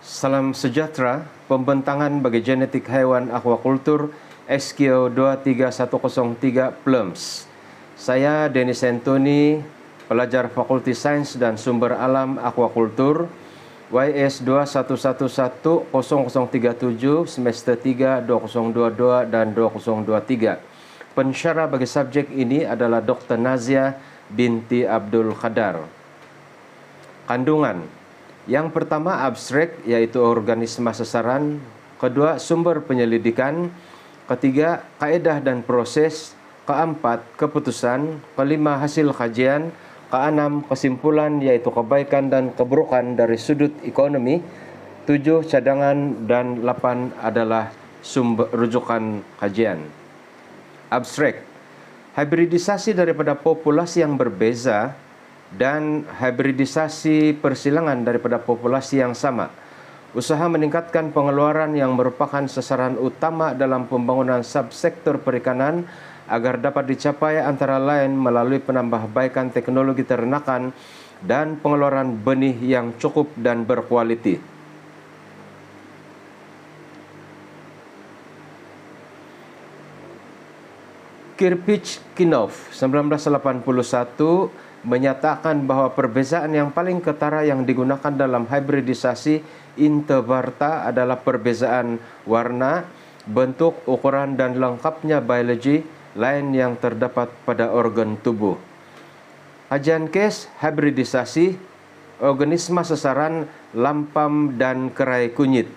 Salam sejahtera, pembentangan bagi genetik haiwan aquaculture SKO 23103 PLUMS. Saya Dennis Anthony, pelajar Fakulti Sains dan Sumber Alam Aquaculture, YS 2111037 semester 3 2022 dan 2023. Pensyarah bagi subjek ini adalah Dr. Nazia binti Abdul Khadar. Kandungan. Yang pertama abstrak, yaitu organisma sasaran. Kedua, sumber penyelidikan. Ketiga, kaedah dan proses. Keempat, keputusan. Kelima, hasil kajian. Keenam, kesimpulan, yaitu kebaikan dan keburukan dari sudut ekonomi. 7, cadangan. Dan 8 adalah sumber rujukan kajian. Abstrak, hibridisasi daripada populasi yang berbeza dan hibridisasi persilangan daripada populasi yang sama. Usaha meningkatkan pengeluaran yang merupakan sasaran utama dalam pembangunan subsektor perikanan agar dapat dicapai antara lain melalui penambahbaikan teknologi ternakan dan pengeluaran benih yang cukup dan berkualiti. Kirpich-Kinov 1981 menyatakan bahawa perbezaan yang paling ketara yang digunakan dalam hibridisasi intervarta adalah perbezaan warna, bentuk, ukuran dan lengkapnya biologi lain yang terdapat pada organ tubuh. Kajian kes hibridisasi organisma sasaran, lampam dan kerai kunyit.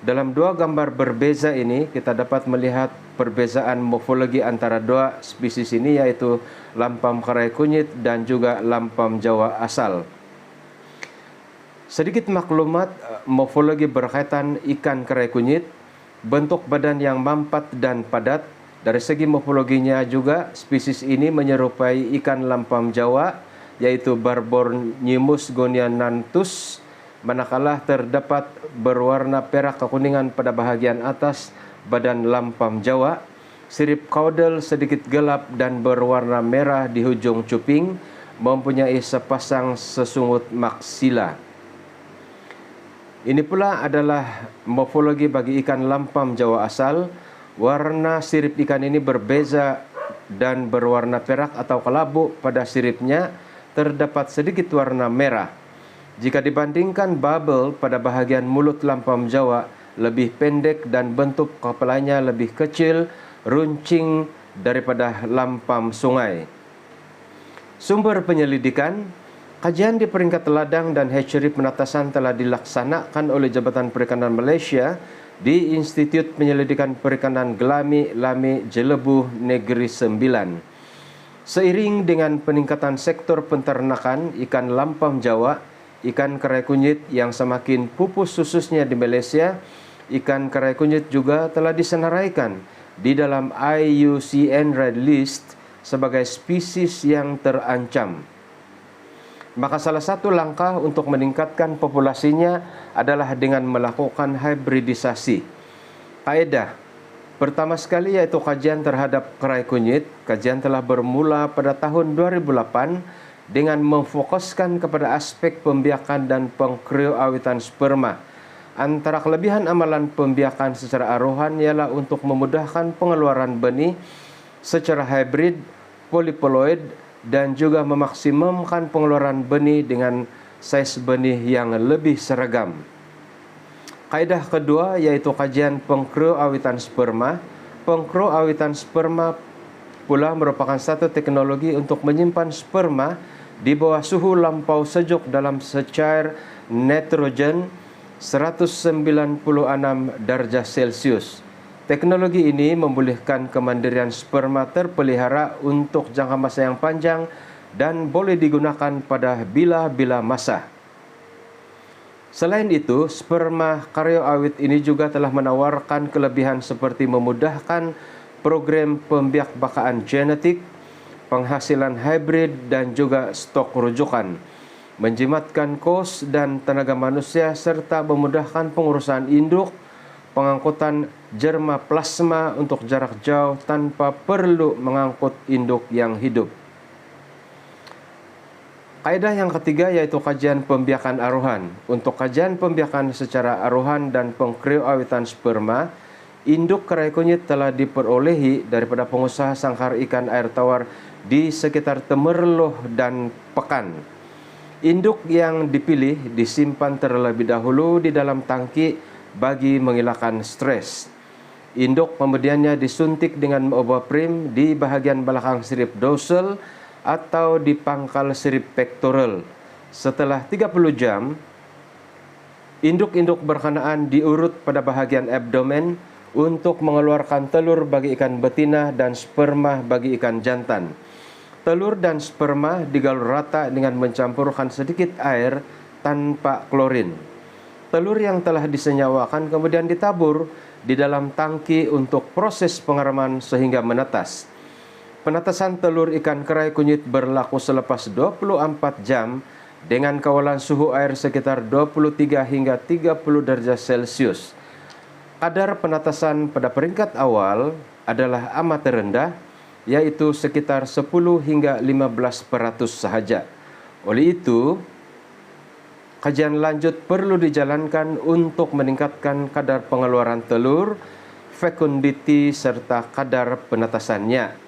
Dalam dua gambar berbeza ini, kita dapat melihat perbezaan morfologi antara dua spesies ini, yaitu lampam kerai kunyit dan juga lampam Jawa asal. Sedikit maklumat morfologi berkaitan ikan kerai kunyit. Bentuk badan yang mampat dan padat. Dari segi morfologinya juga, spesies ini menyerupai ikan lampam Jawa, yaitu Barbornyimus goniananthus, manakala terdapat berwarna perak kekuningan pada bahagian atas badan lampam Jawa, sirip caudal sedikit gelap dan berwarna merah di hujung cuping, mempunyai sepasang sesungut maksila. Ini pula adalah morfologi bagi ikan lampam Jawa asal. Warna sirip ikan ini berbeza dan berwarna perak atau kelabu pada siripnya, terdapat sedikit warna merah. Jika dibandingkan bubble pada bahagian mulut lampam Jawa lebih pendek dan bentuk kepalanya lebih kecil, runcing daripada lampam sungai. Sumber penyelidikan, kajian di peringkat ladang dan hatchery penatasan telah dilaksanakan oleh Jabatan Perikanan Malaysia di Institut Penyelidikan Perikanan Gelami Lami Jelebu Negeri Sembilan. Seiring dengan peningkatan sektor penternakan ikan lampam Jawa, ikan kerai kunyit yang semakin pupus khususnya di Malaysia, ikan kerai kunyit juga telah disenaraikan di dalam IUCN Red List sebagai spesies yang terancam. Maka salah satu langkah untuk meningkatkan populasinya adalah dengan melakukan hibridisasi. Kaedah pertama sekali yaitu kajian terhadap kerai kunyit. Kajian telah bermula pada tahun 2008 dengan memfokuskan kepada aspek pembiakan dan pengkrioawitan sperma. Antara kelebihan amalan pembiakan secara aruhan ialah untuk memudahkan pengeluaran benih secara hybrid, poliploid dan juga memaksimumkan pengeluaran benih dengan saiz benih yang lebih seragam. Kaedah kedua yaitu kajian pengkrioawitan sperma. Pengkrioawitan sperma pula merupakan satu teknologi untuk menyimpan sperma di bawah suhu lampau sejuk dalam secair nitrogen 196 darjah Celcius. Teknologi ini membolehkan kemandirian sperma terpelihara untuk jangka masa yang panjang dan boleh digunakan pada bila-bila masa. Selain itu, sperma karyoawit ini juga telah menawarkan kelebihan seperti memudahkan program pembiakbakaan genetik, penghasilan hybrid dan juga stok rujukan, menjimatkan kos dan tenaga manusia serta memudahkan pengurusan induk, pengangkutan germaplasma untuk jarak jauh tanpa perlu mengangkut induk yang hidup. Kaidah yang ketiga yaitu kajian pembiakan aruhan. Untuk kajian pembiakan secara aruhan dan pengkrioawitan sperma, induk kerai kunyit telah diperolehi daripada pengusaha sangkar ikan air tawar di sekitar Temerloh dan Pekan. Induk yang dipilih disimpan terlebih dahulu di dalam tangki bagi menghilangkan stres. Induk kemudiannya disuntik dengan obaprim di bahagian belakang sirip dorsal atau di pangkal sirip pectoral. Setelah 30 jam, induk-induk berkenaan diurut pada bahagian abdomen untuk mengeluarkan telur bagi ikan betina dan sperma bagi ikan jantan. Telur dan sperma digalur rata dengan mencampurkan sedikit air tanpa klorin. Telur yang telah disenyawakan kemudian ditabur di dalam tangki untuk proses pengeraman sehingga menetas. Penetasan telur ikan kerai kunyit berlaku selepas 24 jam dengan kawalan suhu air sekitar 23 hingga 30 derajat Celcius. Kadar penetasan pada peringkat awal adalah amat rendah, yaitu sekitar 10 hingga 15% sahaja. Oleh itu, kajian lanjut perlu dijalankan untuk meningkatkan kadar pengeluaran telur, fecundity, serta kadar penetasannya.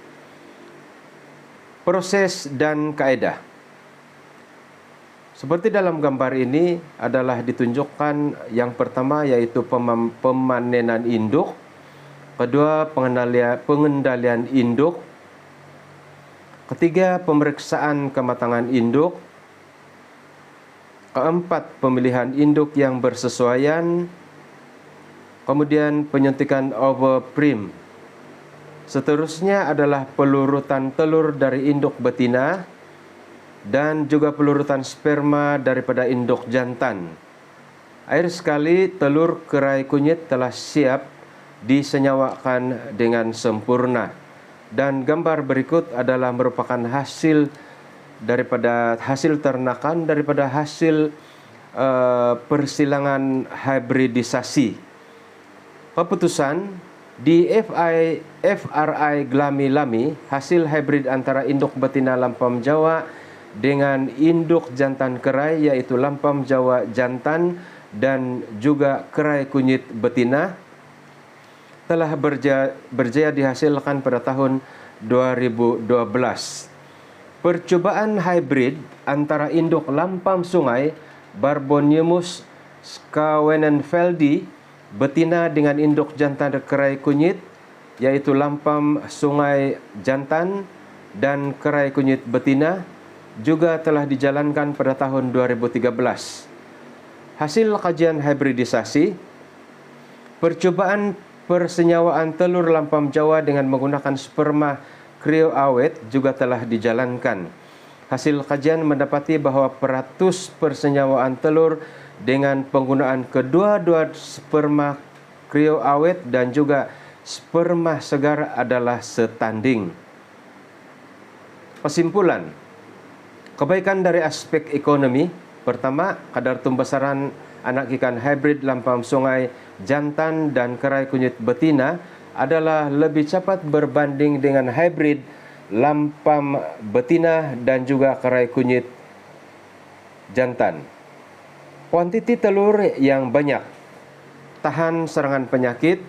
Proses dan kaedah. Seperti dalam gambar ini adalah ditunjukkan yang pertama yaitu pemanenan induk, kedua pengendalian induk, ketiga pemeriksaan kematangan induk, keempat pemilihan induk yang bersesuaian, kemudian penyuntikan ovoprim. Seterusnya adalah pelurutan telur dari induk betina dan juga pelurutan sperma daripada induk jantan. Akhir sekali telur kerai kunyit telah siap disenyawakan dengan sempurna. Dan gambar berikut adalah merupakan hasil ternakan daripada hasil persilangan hybridisasi. Keputusan di FRI Glami-Lami, hasil hybrid antara induk betina lampam Jawa dengan induk jantan kerai yaitu lampam Jawa jantan dan juga kerai kunyit betina telah berjaya dihasilkan pada tahun 2012. Percobaan hybrid antara induk lampam sungai Barbonimus scawenenfeldi betina dengan induk jantan kerai kunyit yaitu lampam sungai jantan dan kerai kunyit betina juga telah dijalankan pada tahun 2013. Hasil kajian hybridisasi, percobaan persenyawaan telur lampam Jawa dengan menggunakan sperma krioawet juga telah dijalankan. Hasil kajian mendapati bahwa peratus persenyawaan telur dengan penggunaan kedua-dua sperma krioawet dan juga sperma segar adalah setanding. Kesimpulan, kebaikan dari aspek ekonomi, pertama, kadar tumbesaran anak ikan hybrid lampam sungai jantan dan kerai kunyit betina adalah lebih cepat berbanding dengan hybrid lampam betina dan juga kerai kunyit jantan. Kuantiti telur yang banyak, tahan serangan penyakit,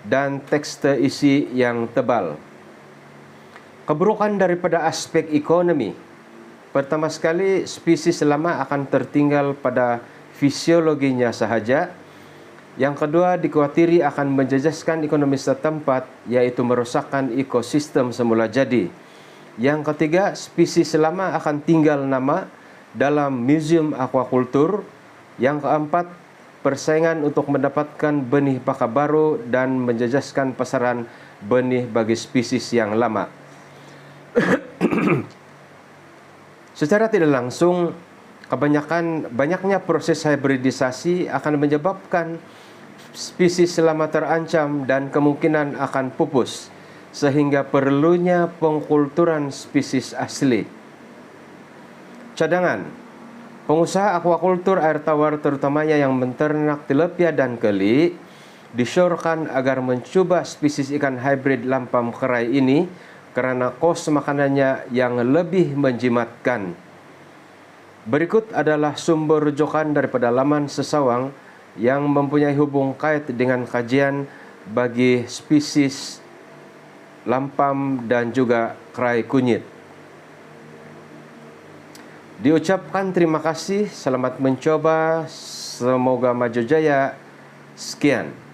dan tekstur isi yang tebal. Keburukan daripada aspek ekonomi, pertama sekali spesies lama akan tertinggal pada fisiologinya sahaja. Yang kedua, dikhawatiri akan menjejaskan ekonomi setempat, yaitu merosakkan ekosistem semula jadi. Yang ketiga, spesies lama akan tinggal nama dalam museum aquakultur. Yang keempat, persaingan untuk mendapatkan benih baka baru dan menjejaskan pasaran benih bagi spesies yang lama. Secara tidak langsung, banyaknya proses hybridisasi akan menyebabkan spesies lama terancam dan kemungkinan akan pupus, sehingga perlunya pengkulturan spesies asli. Cadangan. Pengusaha aquakultur air tawar terutamanya yang menternak tilapia dan keli disyorkan agar mencoba spesies ikan hybrid lampam kerai ini karena kos makanannya yang lebih menjimatkan. Berikut adalah sumber rujukan daripada laman Sesawang yang mempunyai hubung kait dengan kajian bagi spesies lampam dan juga kerai kunyit. Diucapkan terima kasih, selamat mencoba, semoga maju jaya. Sekian.